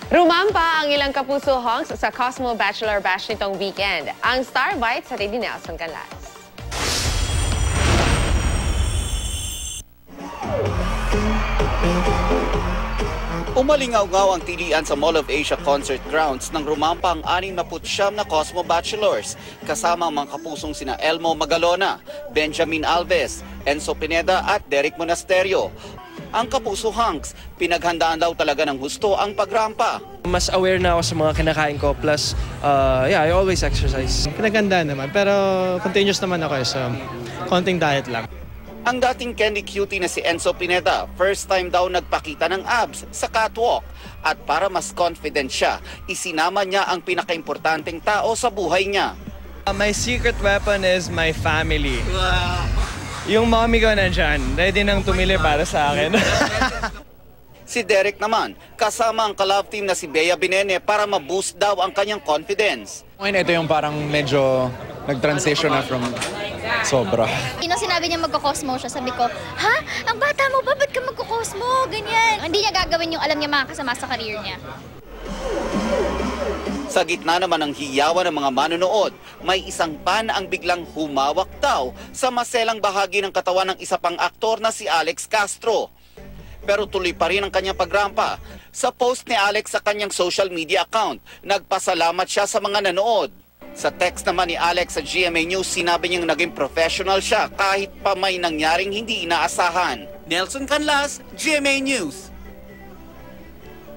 Rumampa ang ilang kapuso honks sa Cosmo Bachelor Bash nitong weekend. Ang Star Bites sa ni Nelson Canlas. Umalingaw-ngaw ang tilian sa Mall of Asia Concert Grounds nang rumampa ang 69 na Cosmo Bachelors kasama ang mga kapusong sina Elmo Magalona, Benjamin Alves, Enzo Pineda at Derek Monasterio. Ang kapuso hunks, pinaghandaan daw talaga ng husto ang pagrampa. Mas aware na ako sa mga kinakain ko, plus I always exercise. Pinagandaan naman, pero continuous naman ako so konting diet lang. Ang dating candy cutie na si Enzo Pineda, first time daw nagpakita ng abs sa catwalk. At para mas confident siya, isinama niya ang pinakaimportanteng tao sa buhay niya. My secret weapon is my family. Wow. Yung mommy ko nandyan, ready nang tumili para sa akin. Si Derek naman, kasama ang ka-love team na si Bea Binene para ma-boost daw ang kanyang confidence. Ngayon, ito yung parang medyo nag-transition na from sobra. Sinabi niya magko-Cosmo siya, sabi ko, ha? Ang bata mo ba? Ba't ka magko-Cosmo? Ganyan. Hindi niya gagawin yung alam niya makakasama sa career niya. Sa gitna naman ng hiyawan ng mga manonood, may isang pan ang biglang humawak daw sa maselang bahagi ng katawan ng isa pang aktor na si Alex Castro. Pero tuloy pa rin ang kanyang pagrampa. Sa post ni Alex sa kanyang social media account, nagpasalamat siya sa mga nanood. Sa text naman ni Alex sa GMA News, sinabi niyang naging professional siya kahit pa may nangyaring hindi inaasahan. Nelson Canlas, GMA News.